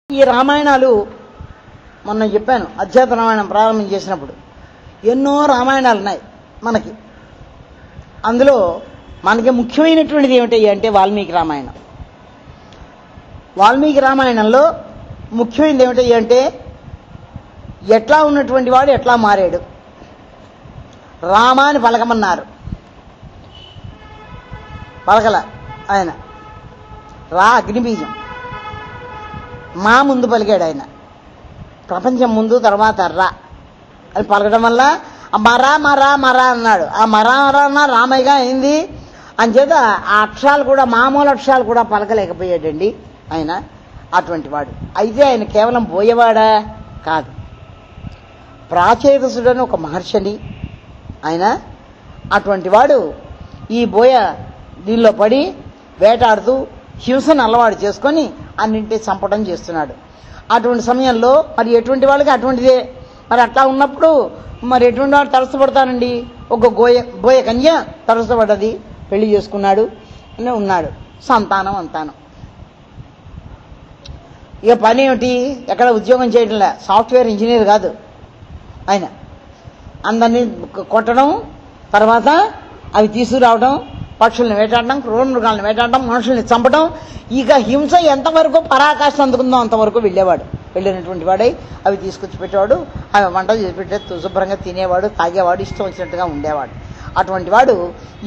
ఈ రామాయణాలు మొన్న చెప్పాను, అధ్యాత్మ రామాయణం ప్రారంభం చేసినప్పుడు ఎన్నో రామాయణాలు ఉన్నాయి మనకి. అందులో మనకి ముఖ్యమైనటువంటిది ఏమిటి అంటే వాల్మీకి రామాయణం. వాల్మీకి రామాయణంలో ముఖ్యమైనది ఏమిటి అంటే ఎట్లా ఉన్నటువంటి వాడు ఎట్లా మారాడు. రామాని పలకమన్నారు, పలకల ఆయన. రా అగ్నిబీజం, మా ముందు పలికాడు ఆయన. ప్రపంచం ముందు తర్వాత రా అని పలకడం వల్ల మరా మరా మరా అన్నాడు. ఆ మరా మరా అన్న రామయ్యగా అయింది. అంచేత ఆ అక్షరాలు కూడా మామూలు అక్షరాలు కూడా పలకలేకపోయాడండి ఆయన. అటువంటి వాడు. అయితే ఆయన కేవలం పోయేవాడా కాదు, ప్రాచేతసుడని ఒక మహర్షిని ఆయన. అటువంటి వాడు ఈ బోయ దీనిలో పడి వేటాడుతూ హింసను అలవాటు చేసుకొని అన్నింటి చంపడం చేస్తున్నాడు. అటువంటి సమయంలో మరి ఎటువంటి వాళ్ళకి అటువంటిదే. మరి అట్లా ఉన్నప్పుడు మరి ఎటువంటి వాడు తరచబడతానండి. ఒక బోయ కన్య తరచబడ్డది, పెళ్లి చేసుకున్నాడు అని ఉన్నాడు. సంతానం అంతానం. ఇక పని ఏమిటి, ఎక్కడ ఉద్యోగం చేయడంలే, సాఫ్ట్వేర్ ఇంజనీర్ కాదు ఆయన. అందరినీ కొట్టడం, తర్వాత అవి తీసుకురావడం, పక్షుల్ని వేటాడడం, క్రూర మృగాలను వేటాడడం, మనుషుల్ని చంపడం. ఇక హింస ఎంతవరకు పరాకాష్ఠ అందుకుందో అంతవరకు వెళ్ళేవాడు. వెళ్ళినటువంటి వాడై అవి తీసుకొచ్చి పెట్టేవాడు, అవి వంట చేసి పెట్టే శుభ్రంగా తినేవాడు, తాగేవాడు, ఇష్టం వచ్చినట్టుగా ఉండేవాడు. అటువంటి వాడు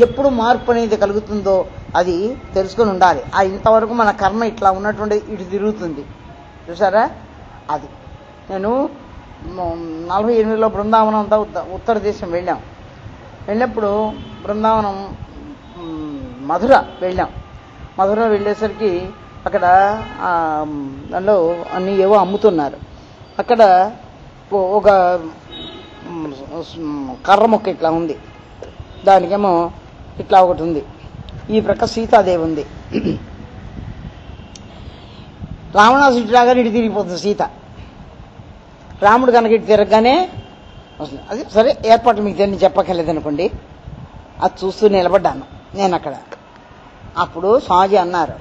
ఎప్పుడు మార్పు అనేది కలుగుతుందో అది తెలుసుకొని ఉండాలి. ఇంతవరకు మన కర్మ ఇట్లా ఉన్నటువంటి ఇటు తిరుగుతుంది చూసారా. అది నేను 48లో బృందావనం అంతా ఉత్తర దేశం వెళ్ళాం. వెళ్ళినప్పుడు బృందావనం మధుర వెళ్ళాం. మధుర వెళ్ళేసరికి అక్కడ దానిలో అన్నీ ఏవో అమ్ముతున్నారు. అక్కడ ఒక కర్ర మొక్క ఇట్లా ఉంది, దానికేమో ఇట్లా ఒకటి ఉంది. ఈ ప్రక్క సీతాదేవి ఉంది. రావణాసుడిలాగానే ఇటు తిరిగిపోతుంది సీత. రాముడు కనుక ఇటు తిరగగానే వస్తుంది. అది సరే, ఏర్పాట్లు మీకు తెలియని చెప్పక్కర్లేదనుకోండి. అది చూస్తూ నిలబడ్డాను నేను అక్కడ. అప్పుడు స్వామిజీ అన్నారు,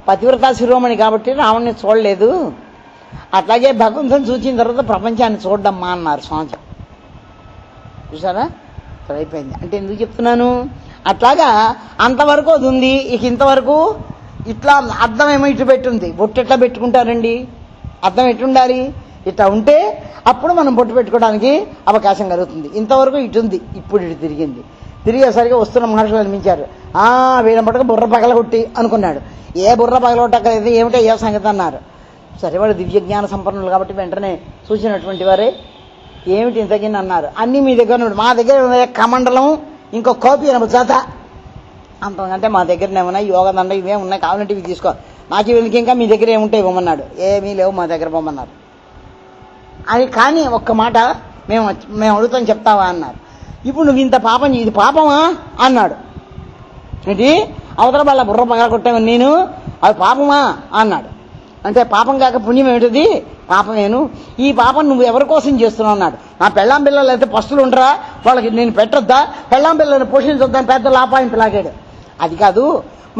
పతివ్రతా శిరోమణి కాబట్టి రావణ్ణి చూడలేదు, అట్లాగే భగవంతుని చూసిన తర్వాత ప్రపంచాన్ని చూడమ్మా అన్నారు స్వామిజీ. చూసారా, సరే అయిపోయింది. అంటే ఎందుకు చెప్తున్నాను, అట్లాగా అంతవరకు అది ఉంది. ఇక ఇంతవరకు ఇట్లా అర్థం ఏమో ఇటు పెట్టుంది. బొట్టు ఎట్లా పెట్టుకుంటారండి, అర్థం ఎట్లుండాలి, ఇట్లా ఉంటే అప్పుడు మనం బొట్టు పెట్టుకోవడానికి అవకాశం కలుగుతుంది. ఇంతవరకు ఇటు ఉంది, ఇప్పుడు ఇటు తిరిగింది. తిరిగేసరికి వస్తున్న మనుషులు అనిపించారు. వీళ్ళ పట్టుకు బుర్ర పగలగొట్టి అనుకున్నాడు. ఏ బుర్ర పగలగొట్టలేదు, ఏమిటో ఏ సంగతి అన్నారు. సరే, వాడు దివ్య జ్ఞాన సంపన్నులు కాబట్టి వెంటనే చూసినటువంటి వారే ఏమిటి ఇంతకిని అన్నారు. అన్నీ మీ దగ్గర ఉన్నాడు, మా దగ్గర కమండలం, ఇంకో కోపి ఎనభై చేత, అంతకంటే మా దగ్గర ఏమన్నా యోగదండ ఇవే ఉన్నాయి, కావాలంటే ఇవి తీసుకో, నాకు వీళ్ళకి ఇంకా మీ దగ్గర ఏముంటాయి ఇవ్వమన్నాడు. ఏమీ లేవు మా దగ్గర పొమ్మన్నారు. అది కానీ ఒక్క మాట మేము అడుగుతాం చెప్తావా అన్నారు. ఇప్పుడు నువ్వు ఇంత పాపం, ఇది పాపమా అన్నాడు. ఏంటి, అవతల వాళ్ళ బుర్ర పగల కొట్టామని నేను, అది పాపమా అన్నాడు. అంటే పాపం కాక పుణ్యం ఏమిటది, పాపమేను. ఈ పాపం నువ్వు ఎవరి కోసం చేస్తున్నావు అన్నాడు. నా పెళ్ళాం పిల్లలు అయితే పస్తులు ఉండరా, వాళ్ళకి నేను పెట్టొద్దా, పెళ్ళాం పిల్లల్ని పోషించొద్దని పెద్ద లాపాయింపు లాగాడు. అది కాదు,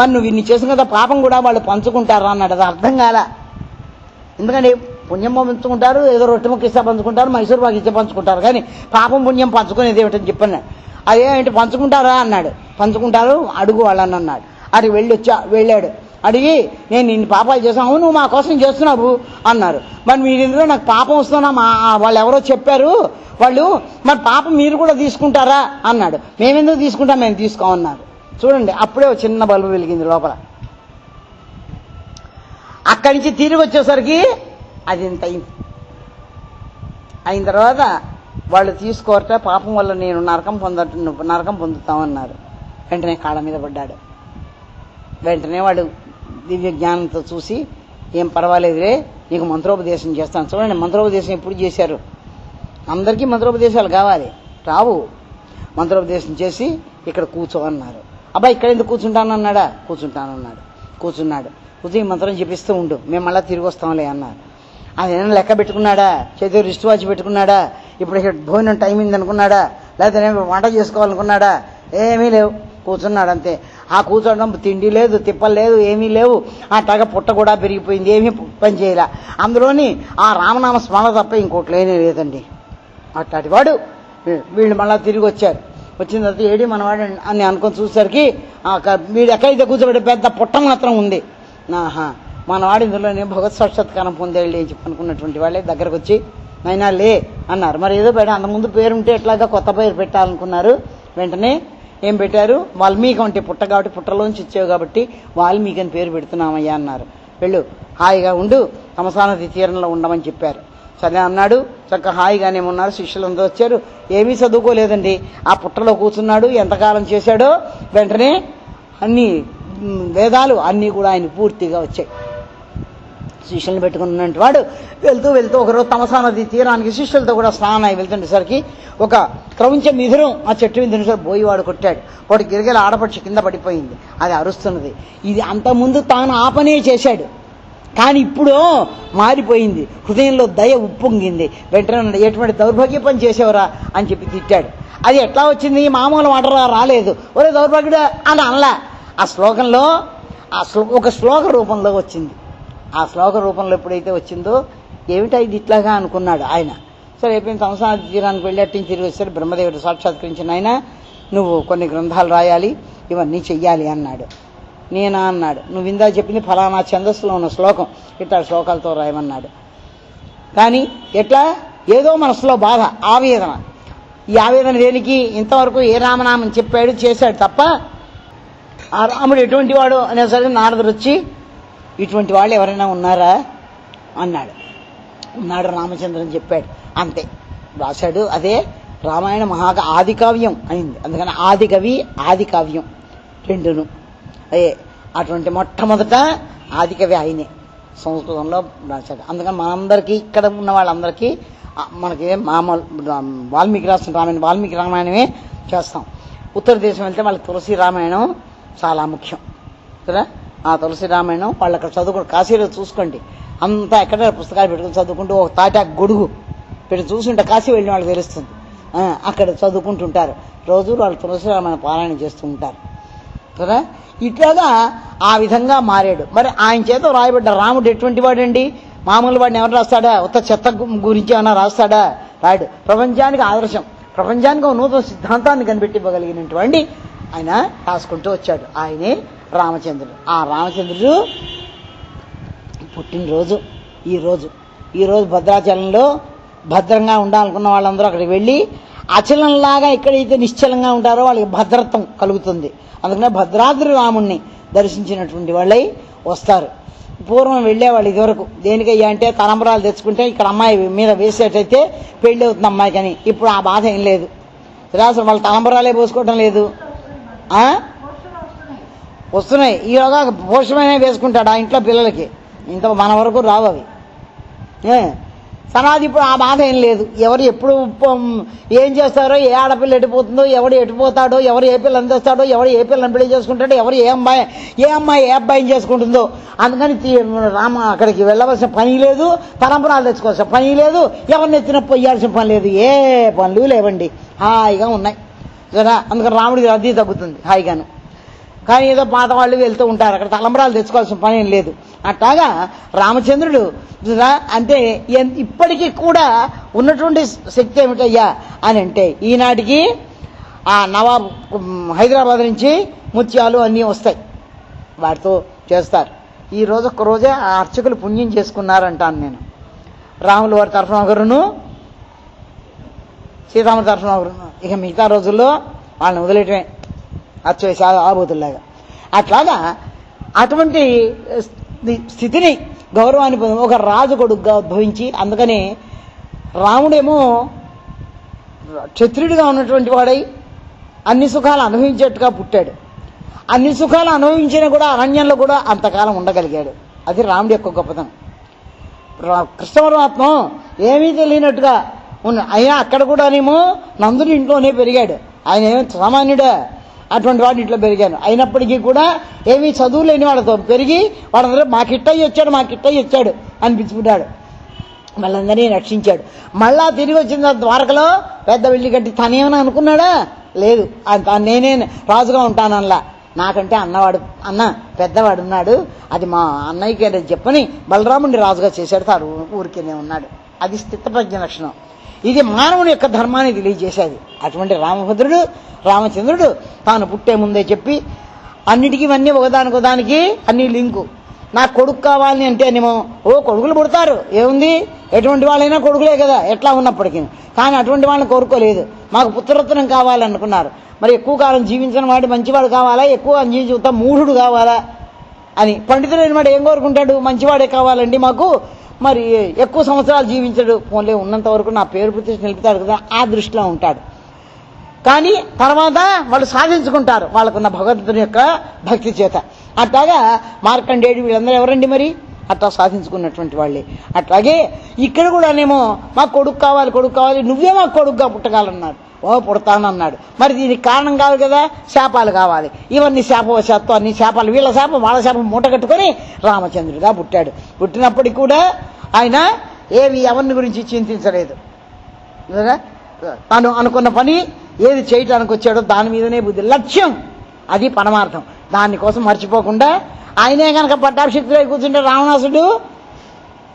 మరి నువ్వు ఇన్ని చేసిన కదా పాపం కూడా వాళ్ళు పంచుకుంటారా అన్నాడు. అది అర్థం కాల. ఎందుకంటే పుణ్యం పంచుకుంటారు, ఏదో రొట్టె ముక్క ఇస్తే పంచుకుంటారు, మైసూరు బాగా ఇస్తే పంచుకుంటారు, కానీ పాపం పుణ్యం పంచుకునేది ఏమిటని చెప్పాను. అదేంటి పంచుకుంటారా అన్నాడు. పంచుకుంటారు, అడుగు వాళ్ళని అన్నాడు. అది వెళ్ళాడు. అడిగి నేను ఇన్ని పాపాలు చేశాను, అవును నువ్వు మా కోసం చేస్తున్నావు అన్నారు. మరి మీరు ఇందులో నాకు పాపం వస్తున్నా వాళ్ళు ఎవరో చెప్పారు, వాళ్ళు మరి పాపం మీరు కూడా తీసుకుంటారా అన్నాడు. మేమెందుకు తీసుకుంటాం, మేము తీసుకోమన్నారు. చూడండి, అప్పుడే ఒక చిన్న బల్బు వెలిగింది లోపల. అక్కడి నుంచి తిరిగి వచ్చేసరికి అది ఇంత అయింది. అయిన తర్వాత వాళ్ళు తీసుకోరట, పాపం వల్ల నేను నరకం పొందుతామన్నారు. వెంటనే కాళ్ళ మీద పడ్డాడు. వెంటనే వాడు దివ్య జ్ఞానంతో చూసి, ఏం పర్వాలేదులే, నీకు మంత్రోపదేశం చేస్తాను. చూడండి, మంత్రోపదేశం ఎప్పుడు చేశారు, అందరికీ మంత్రోపదేశాలు కావాలి, రావు. మంత్రోపదేశం చేసి ఇక్కడ కూర్చో అన్నారు. అబ్బా ఇక్కడ ఎందుకు కూర్చుంటానన్నాడా, కూర్చుంటానన్నాడు. కూర్చున్నాడు. కూర్చుని మంత్రం చెప్పిస్తూ ఉండు, మేము మళ్ళీ తిరిగి వస్తాంలే అన్నారు. అదేనా లెక్క పెట్టుకున్నాడా, చేతికి రిస్ట్ వాచ్ పెట్టుకున్నాడా, ఇప్పుడు భోజనం టైం అయింది అనుకున్నాడా, లేకపోతే వంట చేసుకోవాలనుకున్నాడా, ఏమీ లేవు. కూర్చున్నాడు అంతే. ఆ కూర్చోవడం తిండి లేదు, తిప్పలు లేదు, ఏమీ లేవు. అట్లాగా పుట్ట కూడా పెరిగిపోయింది, ఏమీ పని చేయలే. అందులోని ఆ రామనామ స్మరణ తప్ప ఇంకోటి లేనే లేదండి. అట్లాంటి వాడు వీళ్ళు మళ్ళీ తిరిగి వచ్చారు. వచ్చిన తర్వాత ఏడి మనవాడు అని అనుకొని చూసేసరికి వీడు ఎక్కడైతే కూర్చోబెట్టే పెద్ద పుట్ట మాత్రం ఉంది. ఆహా, మనవాడు ఇందులోనే భగవత్ సాక్షాత్కారం పొందేళ్ళు అని చెప్పి అనుకున్నటువంటి వాళ్ళే దగ్గరకు వచ్చి నైనా లే అన్నారు. మరి ఏదో బయట అంతకుముందు పేరుంటే ఎట్లాగా కొత్త పేరు పెట్టాలనుకున్నారు. వెంటనే ఏం పెట్టారు, వాల్మీకి అంటే పుట్ట కాబట్టి పుట్టలోంచి ఇచ్చావు కాబట్టి వాల్మీకి అని పేరు పెడుతున్నామయ్యా అన్నారు. వెళ్ళు హాయిగా ఉండు, తమసా నది తీరంలో ఉండమని చెప్పారు. సరే అన్నాడు. చక్కగా హాయిగానే ఉన్నారు. శిష్యులంతా వచ్చారు. ఏమీ చదువుకోలేదండి. ఆ పుట్టలో కూర్చున్నాడు. ఎంతకాలం చేశాడో వెంటనే అన్ని వేదాలు అన్నీ కూడా ఆయన పూర్తిగా వచ్చాయి. శిష్యులను పెట్టుకున్నటువంటి వాడు వెళ్తూ వెళ్తూ ఒకరోజు తమసా నది తీరానికి శిష్యులతో కూడా స్నానం అయి వెళ్తుండేసరికి ఒక క్రౌంచ మిథునం ఆ చెట్టు మీద బోయివాడు కొట్టాడు. వాడు గిరిగల ఆడపక్షి కింద పడిపోయింది. అది అరుస్తున్నది. ఇది అంతకుముందు తాను ఆ పనే చేశాడు, కానీ ఇప్పుడు మారిపోయింది. హృదయంలో దయ ఉప్పొంగింది. వెంటనే ఎటువంటి దౌర్భాగ్య పని చేసేవరా అని చెప్పి తిట్టాడు. అది ఎట్లా వచ్చింది, మామూలు మాటరా రాలేదు. ఒరే దౌర్భాగ్యుడా అని అనలా. ఆ శ్లోకంలో ఒక శ్లోక రూపంలో వచ్చింది. ఆ శ్లోక రూపంలో ఎప్పుడైతే వచ్చిందో ఏమిటా ఇది ఇట్లాగా అనుకున్నాడు ఆయన. సరే అయిపోయిన తమసా నది తీరానికి వెళ్ళి అట్టించి తిరిగి వచ్చాడు. బ్రహ్మదేవుడు సాక్షాత్కరించిన ఆయన, నువ్వు కొన్ని గ్రంథాలు రాయాలి, ఇవన్నీ చెయ్యాలి అన్నాడు. నేనా అన్నాడు. నువ్వు ఇందా చెప్పింది ఫలానా ఛందస్సులో ఉన్న శ్లోకం, ఇట్లా శ్లోకాలతో రాయమన్నాడు. కానీ ఎట్లా ఏదో మనసులో బాధ, ఆవేదన. ఈ ఆవేదన దేనికి, ఇంతవరకు ఏ రామనామం చెప్పాడు చేశాడు తప్ప ఆ రాముడు ఎటువంటి వాడు అనేసరికి నారదుడు వచ్చి ఇటువంటి వాళ్ళు ఎవరైనా ఉన్నారా అన్నాడు. ఉన్నాడు రామచంద్రని చెప్పాడు. అంతే రాశాడు. అదే రామాయణ ఆది కావ్యం అయింది. అందుకని ఆది కవి ఆది కావ్యం రెండును అయ్యే. అటువంటి మొట్టమొదట ఆది కవి ఆయనే సంస్కృతంలో రాశాడు. అందుకని మనందరికీ ఇక్కడ ఉన్న వాళ్ళందరికీ మనకి మామూలు వాల్మీకి రాసిన రామాయణం వాల్మీకి రామాయణమే చేస్తాం. ఉత్తర దేశం వెళ్తే వాళ్ళకి తులసి రామాయణం చాలా ముఖ్యం కదా. ఆ తులసి రామాయణం వాళ్ళు అక్కడ చదువుకుంటు కాశీలో చూసుకోండి, అంతా ఎక్కడ పుస్తకాలు పెట్టుకుని చదువుకుంటూ ఒక తాటాకు గొడుగు పెట్టి చూసుకుంటే కాశీ వెళ్ళిన వాళ్ళకి తెలుస్తుంది. అక్కడ చదువుకుంటుంటారు. రోజు వాళ్ళు తులసి రామాయణ పారాయణ చేస్తూ ఉంటారు కదా. ఇట్లాగా ఆ విధంగా మారాడు. మరి ఆయన చేత రాయబడ్డ రాముడు ఎటువంటి వాడండి, మామూలు వాడిని ఎవరు రాస్తాడా, ఉత్త చెత్త గురించి ఏమైనా రాస్తాడా, రాయుడు. ప్రపంచానికి ఆదర్శం, ప్రపంచానికి ఒక నూతన సిద్ధాంతాన్ని కనిపెట్టివ్వగలిగినటువంటి ఆయన రాసుకుంటూ వచ్చాడు. ఆయనే రామచంద్రుడు. ఆ రామచంద్రుడు పుట్టినరోజు ఈరోజు భద్రాచలంలో భద్రంగా ఉండాలనుకున్న వాళ్ళందరూ అక్కడికి వెళ్ళి అచలంలాగా ఎక్కడైతే నిశ్చలంగా ఉంటారో వాళ్ళకి భద్రత్వం కలుగుతుంది. అందుకనే భద్రాద్రి రాముణ్ణి దర్శించినటువంటి వాళ్ళై వస్తారు. పూర్వం వెళ్ళేవాళ్ళు ఇదివరకు దేనికయ్యా అంటే తలంబరాలు తెచ్చుకుంటే ఇక్కడ అమ్మాయి మీద వేసేటైతే పెళ్లి అవుతుంది అమ్మాయికి అని. ఇప్పుడు ఆ బాధ ఏం లేదు. అసలు వాళ్ళు తలంబరాలే పోసుకోవటం లేదు. వస్తున్నాయి. ఈలోగా పోషమైన వేసుకుంటాడు ఆ ఇంట్లో పిల్లలకి. ఇంత మన వరకు రావు అవి. సనాది ఇప్పుడు ఆ బాధ ఏం లేదు. ఎవరు ఎప్పుడు ఏం చేస్తారో, ఏ ఆడపిల్ల ఎటుపోతుందో, ఎవడు ఎటుపోతాడో, ఎవరు ఏ పిల్లని తెస్తాడో, ఎవరు ఏ పిల్లని పెళ్లి చేసుకుంటాడో, ఎవరు ఏ అమ్మాయి ఏ అబ్బాయిని చేసుకుంటుందో. అందుకని రామ అక్కడికి వెళ్ళవలసిన పని లేదు, తలంబరాలు తెచ్చుకోవాల్సిన పని లేదు, ఎవరిని ఎత్తిన పొయ్యాల్సిన పని లేదు. ఏ పనులు లేవండి, హాయిగా ఉన్నాయి కదా. అందుకని రాముడికి రద్దీ తగ్గుతుంది హాయిగాను. కానీ ఏదో పాత వాళ్ళు వెళ్తూ ఉంటారు, అక్కడ తలంబరాలు తెచ్చుకోవాల్సిన పని ఏం లేదు. అట్లాగా రామచంద్రుడు అంటే ఇప్పటికీ కూడా ఉన్నటువంటి శక్తి ఏమిటయ్యా అని అంటే, ఈనాటికి ఆ నవాబ్ హైదరాబాద్ నుంచి ముత్యాలు అన్నీ వస్తాయి, వాటితో చేస్తారు. ఈ రోజు ఒక్కరోజే ఆ అర్చకులు పుణ్యం చేసుకున్నారంటాను నేను. రాముల వారి తరఫున ఒకరును, సీతారాముల తరఫున ఒకరును. ఇక మిగతా రోజుల్లో వాళ్ళని వదిలేయటమే అచ్చవేసి ఆబోతుల్లాగా. అట్లాగా అటువంటి స్థితిని గౌరవాన్ని పొంది ఒక రాజు కొడుకుగా ఉద్భవించి, అందుకని రాముడేమో క్షత్రియుడిగా ఉన్నటువంటి వాడై అన్ని సుఖాలు అనుభవించేట్టుగా పుట్టాడు. అన్ని సుఖాలు అనుభవించినా కూడా అరణ్యంలో కూడా అంతకాలం ఉండగలిగాడు. అది రాముడి యొక్క గొప్పతనం. కృష్ణ పరమాత్మ ఏమీ తెలియనట్టుగా అయినా అక్కడ కూడానేమో నందుని ఇంట్లోనే పెరిగాడు. ఆయన ఏమో సామాన్యుడా, అటువంటి వాడి ఇంట్లో పెరిగాను. అయినప్పటికీ కూడా ఏమీ చదువు లేని వాళ్ళతో పెరిగి వాళ్ళందరూ మా కిట్టయ్య వచ్చాడు అనిపించుకుంటాడు. వాళ్ళందరినీ రక్షించాడు. మళ్ళా తిరిగి వచ్చిన ద్వారకలో పెద్ద వెళ్ళి కట్టి తనేమని అనుకున్నాడా, లేదు నేనే రాజుగా ఉంటానల్లా. నాకంటే అన్న పెద్దవాడు ఉన్నాడు, అది మా అన్నయ్యకి అనేది చెప్పని బలరాముడిని రాజుగా చేశాడు. తాను ఊరికేనే ఉన్నాడు. అది స్థితప్రజ్ఞ లక్షణం. ఇది మానవుని యొక్క ధర్మాన్ని తెలియజేసేది. అటువంటి రామభద్రుడు రామచంద్రుడు తాను పుట్టే ముందే చెప్పి అన్నిటికీ ఇవన్నీ ఒకదానికి అన్ని లింకు. నాకు కొడుకు కావాలని అంటేనేమో కొడుకులు పుడతారు, ఏముంది, ఎటువంటి వాళ్ళైనా కొడుకులే కదా ఎట్లా ఉన్నప్పటికీ. కానీ అటువంటి వాళ్ళని కోరుకోలేదు. మాకు పుత్రరత్నం కావాలనుకున్నారు. మరి ఎక్కువ కాలం జీవించిన వాడు మంచివాడు కావాలా, ఎక్కువ జీవిత మూఢుడు కావాలా అని. పండితుడైన వాడు ఏం కోరుకుంటాడు, మంచివాడే కావాలండి మాకు, మరి ఎక్కువ సంవత్సరాలు జీవించడు, పోన్లే ఉన్నంత వరకు నా పేరు ప్రతిష్ఠ నిలుపుతాడు కదా, ఆ దృష్టిలో ఉంటాడు. కానీ తర్వాత వాళ్ళు సాధించుకుంటారు వాళ్ళకున్న భగవంతుని యొక్క భక్తి చేత. అట్లాగా మార్కండేయుడు వీళ్ళందరూ ఎవరండి మరి, అట్లా సాధించుకున్నటువంటి వాళ్ళే. అట్లాగే ఇక్కడ కూడానేమో మాకు కొడుకు కావాలి, నువ్వే మాకు కొడుకుగా పుట్టగలన్నారు. పుడతానన్నాడు. మరి దీనికి కారణం కాదు కదా, శాపాలు కావాలి. ఇవన్నీ శాపవశాత్తు అన్ని శాపాలు, వీళ్ళ శాపం వాళ్ళ శాపం మూట కట్టుకొని రామచంద్రుడిగా పుట్టాడు. పుట్టినప్పటికీ కూడా ఆయన ఎవరిని గురించి చింతించలేదు. తను అనుకున్న పని ఏది చేయటానికి వచ్చాడో దాని మీదనే బుద్ధి, లక్ష్యం, అది పరమార్థం. దానికోసం మర్చిపోకుండా ఆయనే కనుక పట్టాభిషిక్తులై కూర్చుంటే రావణాసుడు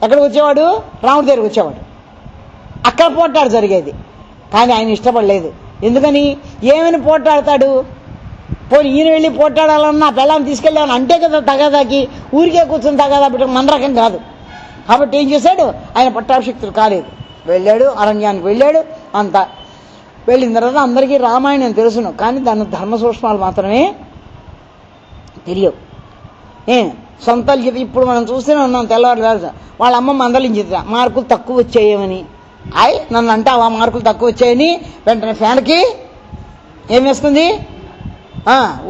ఎక్కడికి వచ్చేవాడు, రాముడి దగ్గరికి వచ్చేవాడు. అక్కడ పోట్లాడు జరిగేది. కానీ ఆయన ఇష్టపడలేదు. ఎందుకని, ఏమని పోట్లాడతాడు, పోనీ ఈయన వెళ్ళి పోట్లాడాలన్నా పెళ్ళాన్ని తీసుకెళ్ళామని అంటే కదా తగాదాకి, ఊరికే కూర్చొని తగాదా పెట్టడం మన రకం కాదు. కాబట్టి ఏం చేశాడు, ఆయన పట్టాభిషిక్తుడు కాలేదు. వెళ్ళాడు, అరణ్యానికి వెళ్ళాడు. అంతా వెళ్ళిన తర్వాత అందరికీ రామాయణం తెలుసును, కానీ దాని ధర్మ సూక్ష్మాలు మాత్రమే తెలియవు. సొంతలు చెప్పి ఇప్పుడు మనం చూస్తూనే ఉన్నాం. తెల్లవారు వాళ్ళ అమ్మ మందలించింది, మార్కులు తక్కువ వచ్చాయేమని. నన్ను అంటావా మార్కులు తక్కువ వచ్చాయని, వెంటనే ఫ్యాన్కి ఏం వేసుకుంది,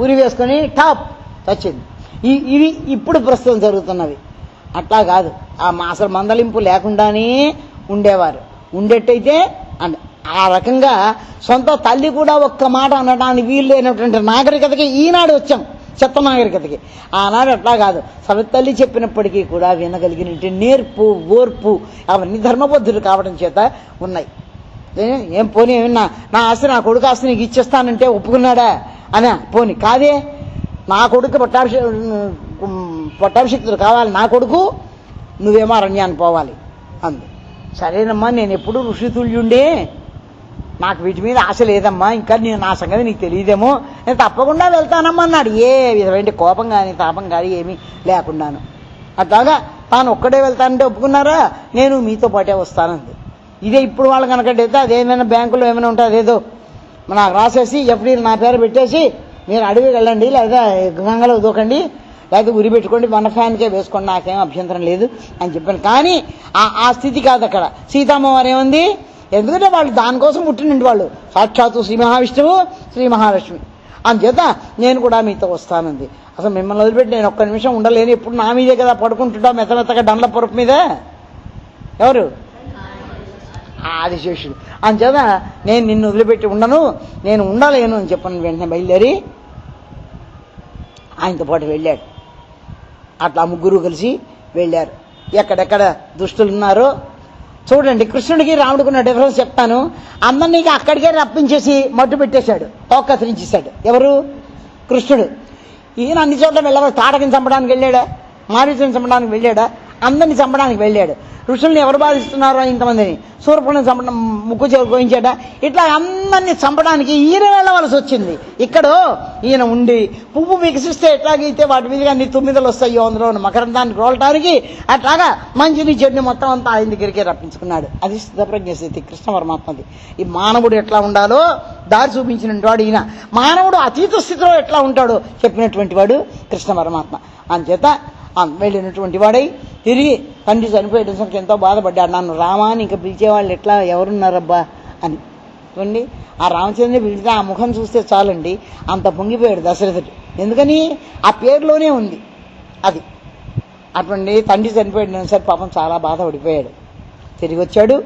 ఊరి వేసుకొని టాప్ వచ్చింది. ఇవి ఇప్పుడు ప్రస్తుతం జరుగుతున్నవి. అట్లా కాదు, అసలు మందలింపు లేకుండానే ఉండేవారు. ఉండేట్టయితే ఆ రకంగా సొంత తల్లి కూడా ఒక్క మాట అనడానికి వీలు లేనటువంటి నాగరికతకి ఈనాడు వచ్చాం, చెత్త నాగరికతకి. ఆనాడు అట్లా కాదు, సవితల్లి చెప్పినప్పటికీ కూడా వినగలిగిన నేర్పు, ఓర్పు అవన్నీ ధర్మబద్ధులు కావడం చేత ఉన్నాయి. ఏం పోనీ ఏమన్నా నా ఆస్తి, నా కొడుకు ఆస్తి నీకు ఇచ్చేస్తానంటే ఒప్పుకున్నాడా అనా, పోనీ కాదే, నా కొడుకు పట్టాభిషిక్తుడు కావాలి, నా కొడుకు నువ్వేమో అరణ్యాన్ని పోవాలి అంది. సరేనమ్మా, నేను ఎప్పుడు ఋషితుల్యుండే, నాకు వీటి మీద ఆశ లేదమ్మా, ఇంకా నేను నా సంగతి నీకు తెలియదేమో, నేను తప్పకుండా వెళ్తానమ్మా అన్నాడు. ఏ విధమైన కోపం కానీ తాపం కానీ ఏమీ లేకుండాను. అట్లాగా తాను ఒక్కడే వెళ్తానంటే ఒప్పుకున్నారా, నేను మీతో పాటే వస్తానంది. ఇదే ఇప్పుడు వాళ్ళు కనుకట్టయితే అదేమైనా బ్యాంకులో ఏమైనా ఉంటే అదేదో నాకు రాసేసి ఎఫ్డీలు నా పేరు పెట్టేసి మీరు అడవికి వెళ్ళండి, లేదా గంగలో దూకండి, లేకపోతే ఉరి పెట్టుకోండి, మన ఫ్యాన్కే వేసుకోండి, నాకేం అభ్యంతరం లేదు అని చెప్పాను. కానీ ఆ స్థితి కాదు అక్కడ. సీతమ్మవారు ఏముంది, ఎందుకంటే వాళ్ళు దానికోసం పుట్టినండి, వాళ్ళు సాక్షాత్తు శ్రీ మహావిష్ణువు, శ్రీ మహాలక్ష్మి. అందుచేత నేను కూడా మీతో వస్తానంది. అసలు మిమ్మల్ని వదిలిపెట్టి నేను ఒక్క నిమిషం ఉండలేను, ఎప్పుడు నా మీదే కదా పడుకుంటుంటా మెత్తమెత్తగా డండ్ల పొరపు మీద. ఎవరు, ఆదిశేషుడు. అందుచేత నేను నిన్ను వదిలిపెట్టి ఉండను, నేను ఉండలేను అని చెప్పను. వెంటనే బయలుదేరి ఆయనతో పాటు వెళ్ళాడు. అట్లా ముగ్గురు కలిసి వెళ్ళారు. ఎక్కడెక్కడ దుష్టులు ఉన్నారో చూడండి. కృష్ణుడికి రాముడికి డిఫరెన్స్ చెప్తాను. అందరినీ అక్కడికే రప్పించేసి మట్టు పెట్టేశాడు, తోకత్రించేశాడు. ఎవరు, కృష్ణుడు. ఈయన అన్ని చోట్ల వెళ్ళాడు. తాటకిని చంపడానికి వెళ్ళాడా, మారీచుని చంపడానికి వెళ్ళాడా, అందరినీ చంపడానికి వెళ్ళాడు. ఋషుల్ని ఎవరు బాధిస్తున్నారో ఇంతమందిని, సూర్పణని చంపడం, ముక్కు చెవులు కోయించాడా, ఇట్లా అందరినీ చంపడానికి ఈయన వెళ్ళవలసి వచ్చింది. ఇక్కడ ఈయన ఉండి పువ్వు వికసిస్తే ఎట్లాగైతే వాటి మీదుగా అన్ని తుమ్మిదలు వస్తాయో అందులో మకరందాన్ని రోలటానికి, అట్లాగా మంచిని చెడుని మొత్తం అంతా ఆయన దగ్గరికే రప్పించుకున్నాడు. అది స్థితప్రజ్ఞ స్థితి కృష్ణ పరమాత్మది. ఈ మానవుడు ఎట్లా ఉండాలో దారి చూపించిన వాడు ఈయన. మానవుడు అతీత స్థితిలో ఎట్లా ఉంటాడో చెప్పినటువంటి వాడు కృష్ణ పరమాత్మ. అందుచేత వెళ్ళినటువంటి వాడై తిరిగి తండ్రి చనిపోయేసరికి ఎంతో బాధపడ్డాడు. నన్ను రామాని ఇంకా పిలిచేవాళ్ళు ఎట్లా, ఎవరున్నారబ్బా అని. చూడండి, ఆ రామచంద్రుని పిలిస్తే ఆ ముఖం చూస్తే చాలండి, అంత పొంగిపోయాడు దశరథుడు. ఎందుకని, ఆ పేరులోనే ఉంది అది. అటువంటి తండ్రి చనిపోయాడు సరే పాపం చాలా బాధపడిపోయాడు. తిరిగి వచ్చాడు,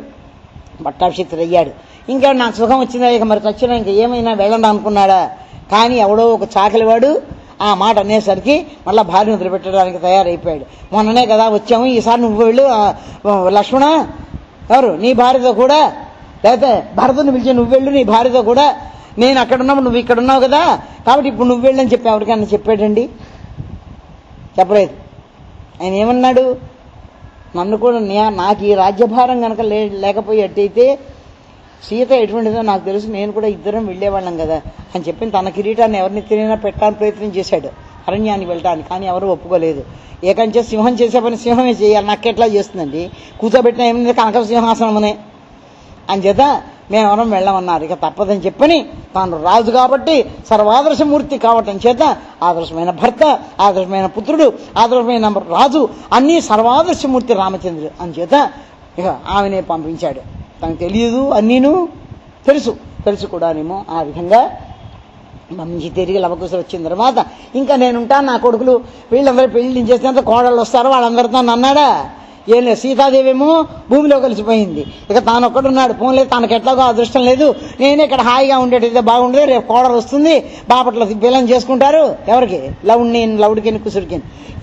పట్టాభిషిక్తుడు అయ్యాడు. ఇంకా నాకు సుఖం వచ్చిందా, ఇక మరి వచ్చినా ఇంకా ఏమైనా వెళ్ళండి అనుకున్నాడా. కానీ ఎవడో ఒక చాకలివాడు ఆ మాట అనేసరికి మళ్ళీ భార్యను వదిలిపెట్టడానికి తయారైపోయాడు. మొన్ననే కదా వచ్చాము, ఈసారి నువ్వు వెళ్ళు లక్ష్మణ, ఎవరు నీ భార్యతో కూడా, లేకపోతే భరతుని పిలిచి నువ్వు వెళ్ళు నీ భార్యతో కూడా, నేను అక్కడ ఉన్నప్పుడు నువ్వు ఇక్కడ ఉన్నావు కదా, కాబట్టి ఇప్పుడు నువ్వు వెళ్ళని చెప్పి ఎవరికైనా చెప్పాడండి? చెప్పలేదు. ఆయన ఏమన్నాడు? నన్ను కూడా నాకు ఈ రాజ్యభారం కనుక లేకపోయేట్టయితే సీత ఎటువంటిదో నాకు తెలుసు, నేను కూడా ఇద్దరం వెళ్ళేవాళ్ళం కదా అని చెప్పి తన కిరీటాన్ని ఎవరిని తిరిగినా పెట్టడానికి ప్రయత్నం చేశాడు అరణ్యానికి వెళ్ళడానికి. కానీ ఎవరు ఒప్పుకోలేదు. ఏకంచే సింహం చేసే పని సింహమే చేయాలి, నాకెట్లా చేస్తుందండి, కూర్చోబెట్టిన ఏమైంది కనక సింహాసనమనే అని చేత మేమెవరం వెళ్ళమన్నారు. ఇక తప్పదని చెప్పని తాను రాజు కాబట్టి సర్వాదర్శమూర్తి కావటం చేత ఆదర్శమైన భర్త, ఆదర్శమైన పుత్రుడు, ఆదర్శమైన రాజు, అన్నీ సర్వాదర్శమూర్తి రామచంద్రుడు అని చేత ఇక ఆమెనే పంపించాడు. తనకు తెలియదు, అన్నీను తెలుసు కూడానేమో. ఆ విధంగా మంచి తిరిగి లవకుశలు వచ్చిన తర్వాత ఇంకా నేనుంటాను, నా కొడుకులు వీళ్ళందరూ పెళ్లి చేసినంత కోడళ్ళు వస్తారు, వాళ్ళందరితో అన్నాడా? ఏం లేదు. సీతాదేవి ఏమో భూమిలో కలిసిపోయింది. ఇక తాను ఒక్కడున్నాడు. పోన్లేదు, తనకు ఎట్లాగో అదృష్టం లేదు, నేనే ఇక్కడ హాయిగా ఉండేటైతే బాగుండేది, రేపు కోడలు వస్తుంది, బాపట్ల పిల్లలు చేసుకుంటారు. ఎవరికి? లవుడికి కుసుడికి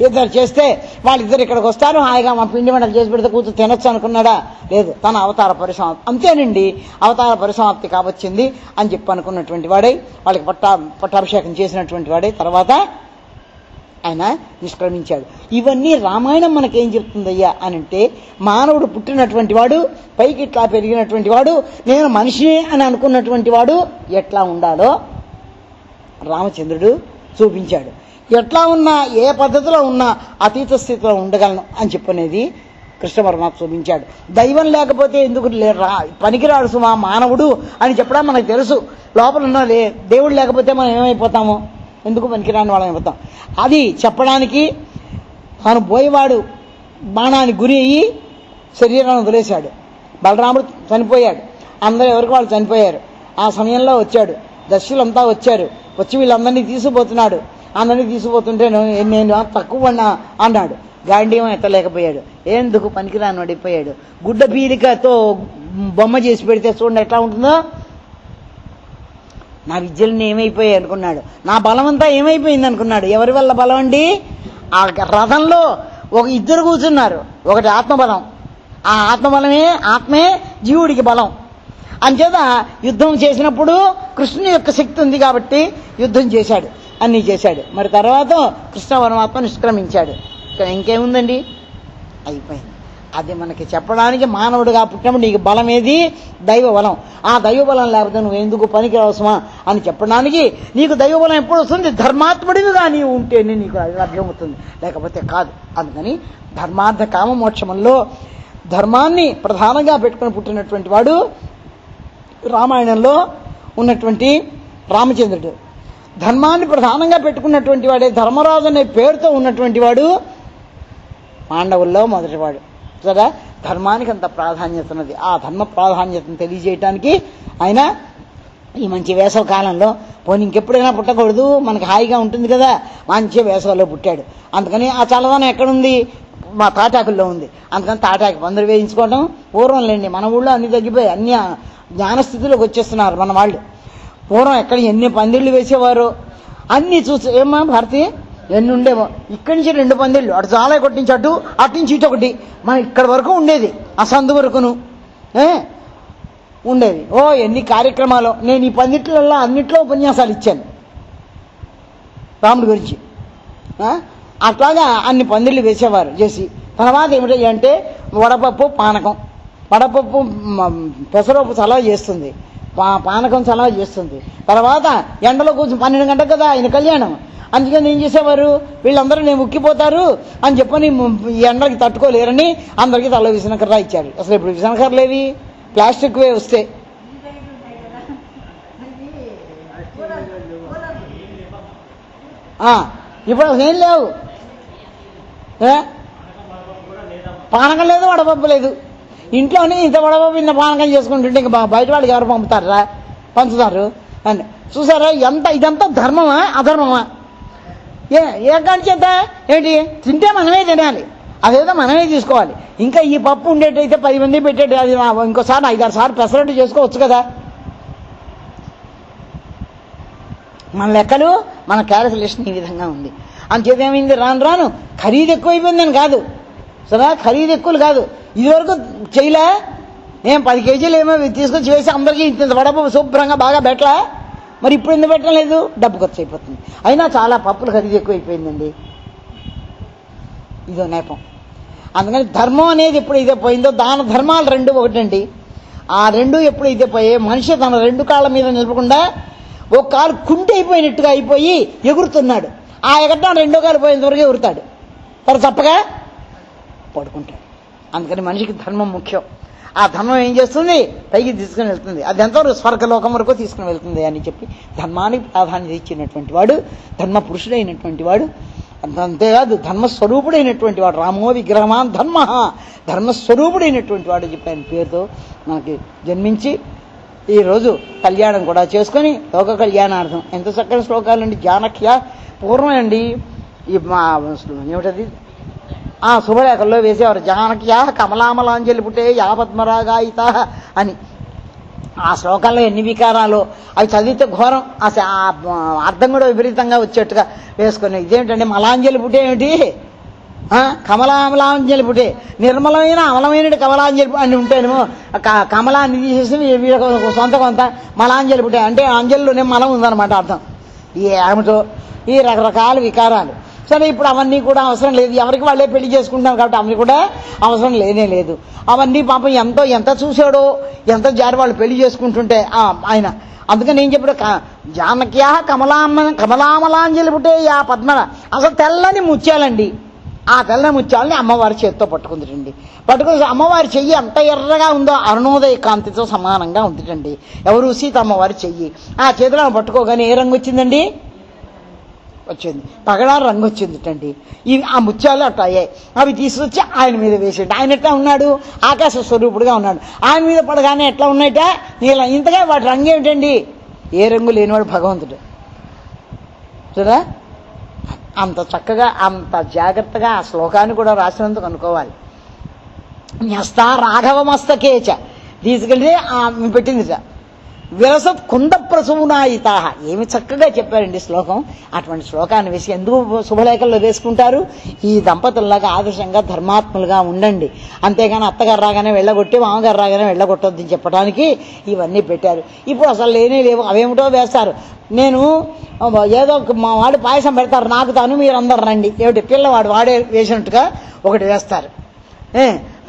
ఇద్దరు చేస్తే వాళ్ళిద్దరు ఇక్కడికి వస్తారు, హాయిగా మా పిండి వంటలు చేసి పెడితే కూర్చొని తినొచ్చు అనుకున్నాడా? లేదు. తన అవతార పరిసమాప్తి అంతేనండి, అవతార పరిసమాప్తి కాబచ్చింది అని చెప్పి అనుకున్నటువంటి వాడై వాళ్ళకి పట్టాభిషేకం చేసినటువంటి వాడై తర్వాత ఆయన నిష్క్రమించాడు. ఇవన్నీ రామాయణం మనకేం చెప్తుందయ్యా అని అంటే, మానవుడు పుట్టినటువంటి వాడు, పైకి ఇట్లా పెరిగినటువంటి వాడు, నేను మనిషినే అని అనుకున్నటువంటి వాడు ఎట్లా ఉండాలో రామచంద్రుడు చూపించాడు. ఎట్లా ఉన్నా, ఏ పద్ధతిలో ఉన్నా అతీత స్థితిలో ఉండగలను అని చెప్పనేది కృష్ణ పరమాత్మ చూపించాడు. దైవం లేకపోతే ఎందుకు పనికిరాడు సుమా మానవుడు అని చెప్పడం మనకు తెలుసు. లోపల ఉన్న దేవుడు లేకపోతే మనం ఏమైపోతామో, ఎందుకు పనికిరాని వాళ్ళని అయిపోతాం. అది చెప్పడానికి తాను పోయేవాడు బాణానికి గురి అయ్యి శరీరాన్ని వదిలేశాడు. బలరాముడు చనిపోయాడు, అందరూ ఎవరికి వాళ్ళు చనిపోయారు. ఆ సమయంలో వచ్చాడు, దర్శులంతా వచ్చారు, వచ్చి వీళ్ళందరినీ తీసుకుపోతున్నాడు. అందరినీ తీసుకుపోతుంటే నేను తక్కువ అన్నాడు. గాంధీవం ఎత్తలేకపోయాడు. ఎందుకు పనికిరాని పడిపోయాడు. గుడ్డ పీలికతో బొమ్మ చేసి పెడితే చూడండి ఎట్లా ఉంటుందో. నా విద్యలన్నీ ఏమైపోయాయి అనుకున్నాడు, నా బలం అంతా ఏమైపోయింది అనుకున్నాడు. ఎవరి వల్ల బలం అండి? ఆ రథంలో ఇద్దరు కూర్చున్నారు. ఒకటి ఆత్మబలం, ఆ ఆత్మే జీవుడికి బలం. అంచేత యుద్ధం చేసినప్పుడు కృష్ణుని యొక్క శక్తి ఉంది కాబట్టి యుద్ధం చేశాడు, అన్నీ చేశాడు. మరి తర్వాత కృష్ణ పరమాత్మ నిష్క్రమించాడు. ఇక్కడ ఇంకేముందండి, అయిపోయింది. అది మనకి చెప్పడానికి మానవుడిగా పుట్టినప్పుడు నీకు బలం ఏది? దైవ బలం. ఆ దైవ బలం లేకపోతే నువ్వు ఎందుకు పనికి అవసరమా అని చెప్పడానికి, నీకు దైవ బలం ఎప్పుడు వస్తుంది? ధర్మాత్ముడిగా నీవు ఉంటేనే నీకు లభ్యమవుతుంది, లేకపోతే కాదు. అందుకని ధర్మార్థ కామ మోక్షంలో ధర్మాన్ని ప్రధానంగా పెట్టుకుని పుట్టినటువంటి వాడు రామాయణంలో ఉన్నటువంటి రామచంద్రుడు. ధర్మాన్ని ప్రధానంగా పెట్టుకున్నటువంటి వాడే ధర్మరాజు అనే పేరుతో ఉన్నటువంటి వాడు పాండవుల్లో మొదటివాడు. సరే, ధర్మానికి అంత ప్రాధాన్యత ఉన్నది. ఆ ధర్మ ప్రాధాన్యతను తెలియజేయటానికి ఆయన ఈ మంచి వేసవ కాలంలో పోనీ ఇంకెప్పుడైనా పుట్టకూడదు, మనకి హాయిగా ఉంటుంది కదా, మంచి వేసవలో పుట్టాడు. అందుకని ఆ చల్లదనం ఎక్కడుంది? మా తాటాకుల్లో ఉంది. అందుకని తాటాకు పందిరి వేయించుకోవడం పూర్వం లేండి. మన ఊళ్ళో అన్ని తగ్గిపోయి అన్ని జ్ఞానస్థితిలోకి వచ్చేస్తున్నారు మన వాళ్ళు. పూర్వం ఎక్కడ ఎన్ని పందిళ్ళు వేసేవారు అన్నీ చూసి ఏమా భారతి ఎన్ని ఉండేవో. ఇక్కడి నుంచి 2 పందిళ్ళు, అటు చాలా కొట్టించి అటు నుంచి ఇటు ఒకటి, మన ఇక్కడ వరకు ఉండేది, ఆ సందు వరకును ఉండేది. ఎన్ని కార్యక్రమాలు. నేను ఈ పందిట్లలో అన్నిట్లో ఉపన్యాసాలు ఇచ్చాను రాముడి గురించి. అట్లాగా అన్ని పందిళ్ళు వేసేవారు చేసి. తర్వాత ఏమిటంటే వడపప్పు పానకం, వడపప్పు పెసరపప్పు చలవ చేస్తుంది, పానకం చలవ చేస్తుంది. తర్వాత ఎండలో కూర్చొని 12 గంటలకు కదా ఆయన కళ్యాణం. అందుకని ఏం చేసేవారు, వీళ్ళందరూ నేను ఉక్కిపోతారు అని చెప్పని ఈ ఎండకి తట్టుకోలేరని అందరికీ తల విసనకర్ర ఇచ్చారు. అసలు ఇప్పుడు విసనకర్రలేవి ప్లాస్టిక్ వే వస్తే. ఇప్పుడు అసలు ఏం లేవు, పానకం లేదు, వడపప్పు లేదు. ఇంట్లోనే ఇంత వడపప్పు ఇంత పానకం చేసుకుంటుంటే ఇంకా బయట వాళ్ళకి ఎవరు పంపుతారా? పంచుతారు అని చూసారా? ఇదంతా ధర్మమా అధర్మమా? ఏ కాడి చేత ఏంటి? తింటే మనమే తినాలి, అదేదో మనమే తీసుకోవాలి. ఇంకా ఈ పప్పు ఉండేటైతే 10 మంది పెట్టేట, అది ఇంకోసారి 5-6 సార్లు పెసరట్టు చేసుకోవచ్చు కదా. మన లెక్కలు, మన క్యాలిక్యులేషన్ ఈ విధంగా ఉంది. అంచేత ఏమైంది, రాను ఖరీదు ఎక్కువైపోయిందని కాదు, సరే ఖరీదు ఎక్కువలు కాదు. ఇదివరకు చేయలే, నేను 10 కేజీలు ఏమో తీసుకొచ్చి వేసి అందరికీ ఇంత వడపప్పు శుభ్రంగా బాగా పెట్టలా. మరి ఇప్పుడు ఎందుకు పెట్టలేదు? డబ్బు ఖర్చు అయిపోతుంది. అయినా చాలా పప్పులు ఖరీదు ఎక్కువ అయిపోయిందండి. ఇదో నేపం. అందుకని ధర్మం అనేది ఎప్పుడైతే పోయిందో దాన ధర్మాలు రెండు ఒకటండి. ఆ రెండు ఎప్పుడైతే పోయే మనిషి తన రెండు కాళ్ళ మీద నిలపకుండా ఒక కాలు కుంటి అయిపోయినట్టుగా అయిపోయి ఎగురుతున్నాడు. ఆ ఎగరటం రెండో కాలు పోయేంత వరకు ఎగురుతాడు, తర్వాత తప్పగా పడుకుంటాడు. అందుకని మనిషికి ధర్మం ముఖ్యం. ఆ ధర్మం ఏం చేస్తుంది? పైకి తీసుకుని వెళ్తుంది. అది ఎంతవరకు? స్వర్గలోకం వరకు తీసుకుని వెళ్తుంది అని చెప్పి ధర్మానికి ప్రాధాన్యత ఇచ్చినటువంటి వాడు ధర్మ పురుషుడైనటువంటి వాడు. అంతేకాదు ధర్మస్వరూపుడైనటువంటి వాడు. రామో విగ్రహమాన్ ధర్మ, ధర్మస్వరూపుడైనటువంటి వాడు చెప్పి ఆయన పేరుతో మనకి జన్మించి ఈరోజు కళ్యాణం కూడా చేసుకొని లోక కళ్యాణార్థం ఎంత చక్కని శ్లోకాలండి. జానక్య పూర్వం అండి ఈ ఏమిటది శుభలేఖల్లో వేసేవారు. జానక్య కమలామలాంజలి పుట్టే యాపద్మరాగాయిత అని. ఆ శ్లోకాల్లో ఎన్ని వికారాలు, అవి చదివితే ఘోరం. అర్థం కూడా విపరీతంగా వచ్చేట్టుగా వేసుకుని ఇదేమిటండి మలాంజలి పుట్టే ఏమిటి? కమలామలాంజలి పుట్టే నిర్మలమైన అమలమైన కమలాంజలి అని ఉంటేనేమో కమలాన్ని తీసేసి సొంత కొంత మలాంజలి పుట్టే అంటే అంజలిలోనే మలం ఉందన్నమాట అర్థం. ఏమిటో ఈ రకరకాల వికారాలు. సరే ఇప్పుడు అవన్నీ కూడా అవసరం లేదు, ఎవరికి వాళ్ళే పెళ్లి చేసుకుంటారు కాబట్టి అవన్నీ కూడా అవసరం లేనే లేదు. అవన్నీ పాపం ఎంత చూశాడో, ఎంత జారి వాళ్ళు పెళ్లి చేసుకుంటుంటే ఆయన. అందుకని ఏం చెప్పాడు? జానక్య కమలామలాంజలి పుట్టే యా పద్మన. అసలు తెల్లని ముత్యాలండి. ఆ తెల్లని ముత్యాలని అమ్మవారి చేతితో పట్టుకుందిటండి. పట్టుకుని అమ్మవారి చెయ్యి ఎంత ఎర్రగా ఉందో అరుణోదయ కాంతితో సమానంగా ఉందిటండి. ఎవరు? సీత అమ్మవారి చెయ్యి. ఆ చేతిలో పట్టుకోగానే ఏ రంగు వచ్చిందండి? వచ్చింది పగడారు రంగు వచ్చిందిటండి. ఇవి ఆ ముత్యాలు అట్లా అయ్యాయి. అవి తీసుకొచ్చి ఆయన మీద వేసేయండి. ఆయన ఎట్లా ఉన్నాడు? ఆకాశ స్వరూపుడుగా ఉన్నాడు. ఆయన మీద పడగానే ఎట్లా ఉన్నాయట? నీళ్ళ. ఇంతగా వాటి రంగు ఏమిటండి? ఏ రంగు లేనివాడు భగవంతుడు. చూడా అంత చక్కగా అంత జాగ్రత్తగా ఆ శ్లోకాన్ని కూడా రాసినందుకు అనుకోవాలి. న్యస్తా రాఘవమస్తకేచ తీసుకెళ్తే పెట్టింది విరసత్ కుంద ప్రసూనాయిత. ఏమి చక్కగా చెప్పారండి శ్లోకం. అటువంటి శ్లోకాన్ని వేసి ఎందుకు శుభలేఖల్లో వేసుకుంటారు? ఈ దంపతుల్లాగా ఆదర్శంగా ధర్మాత్ములుగా ఉండండి. అంతేగాని అత్తగారు రాగానే వెళ్ళగొట్టి మామగారు రాగానే వెళ్ళగొట్టొద్దని చెప్పడానికి ఇవన్నీ పెట్టారు. ఇప్పుడు అసలు లేనే లేవు, అవేమిటో వేస్తారు. నేను ఏదో మా వాడు పాయసం పెడతారు, నాకు తాను మీరందరు రండి. ఏమిటి పిల్లవాడు వాడే వేసినట్టుగా ఒకటి వేస్తారు.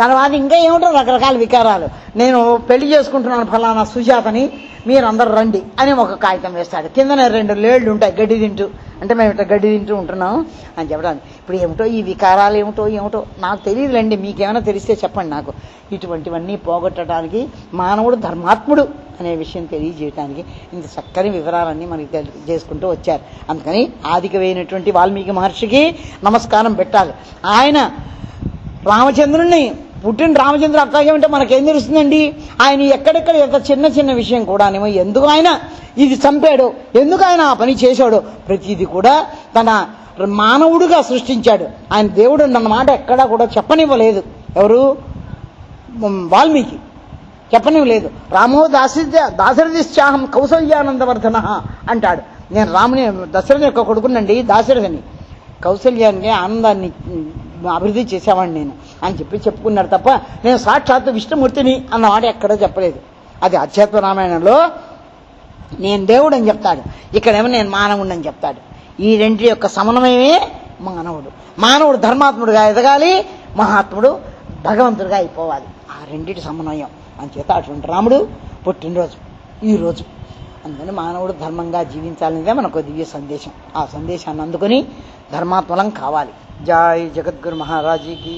తర్వాత ఇంకా ఏమిటో రకరకాల వికారాలు. నేను పెళ్లి చేసుకుంటున్నాను ఫలానా సుజాతని, మీరందరూ రండి అని ఒక కాగితం వేస్తాడు. కిందనే 2 లేళ్లు ఉంటాయి గడ్డి తింటూ. అంటే మేము ఇట్లా గడ్డి తింటూ ఉంటున్నాం అని చెప్పడానికి. ఇప్పుడు ఏమిటో ఈ వికారాలు ఏమిటో నాకు తెలియదులేండి. మీకేమైనా తెలిస్తే చెప్పండి నాకు. ఇటువంటివన్నీ పోగొట్టడానికి మానవుడు ధర్మాత్ముడు అనే విషయం తెలియజేయడానికి ఇంత చక్కని వివరాలన్నీ మనకి చేసుకుంటూ వచ్చారు. అందుకని ఆదికమైనటువంటి వాల్మీకి మహర్షికి నమస్కారం పెట్టాలి. ఆయన రామచంద్రుణ్ణి పుట్టిన రామచంద్రుడు అట్లాగే ఉంటే మనకేం తెలుస్తుందండి? ఆయన ఎక్కడెక్కడ ఎంత చిన్న విషయం కూడానేమో ఎందుకు ఆయన ఇది చంపాడో, ఎందుకు ఆయన ఆ పని చేశాడో ప్రతిదీ కూడా తన మానవుడుగా సృష్టించాడు. ఆయన దేవుడు అన్నమాట ఎక్కడా కూడా చెప్పనివ్వలేదు. ఎవరు? వాల్మీకి చెప్పనివ్వలేదు. రామో దాశరథిశ్చాహం కౌసల్యానందవర్ధన అంటాడు. నేను రాముని దశరథి యొక్క కొడుకునండి, దాశరథిని. కౌసల్యానికి ఆనందాన్ని అభివృద్ధి చేసేవాడిని నేను అని చెప్పుకున్నాడు తప్ప నేను సాక్షాత్తు విష్ణుమూర్తిని అన్న మాట ఎక్కడో చెప్పలేదు. అది అధ్యాత్మ రామాయణంలో నేను దేవుడు అని చెప్తాడు, ఇక్కడేమో నేను మానవుడు అని చెప్తాడు. ఈ రెండి యొక్క సమన్వయమే మానవుడు ధర్మాత్ముడుగా ఎదగాలి, మహాత్ముడు భగవంతుడిగా అయిపోవాలి. ఆ రెండిటి సమన్వయం అంచేత అటువంటి రాముడు పుట్టినరోజు ఈరోజు. అందుకని మానవుడు ధర్మంగా జీవించాలనేదే మనకు దివ్య సందేశం. ఆ సందేశాన్ని అందుకొని ధర్మాత్మలం కావాలి. జై జగద్గురు మహారాజుకి.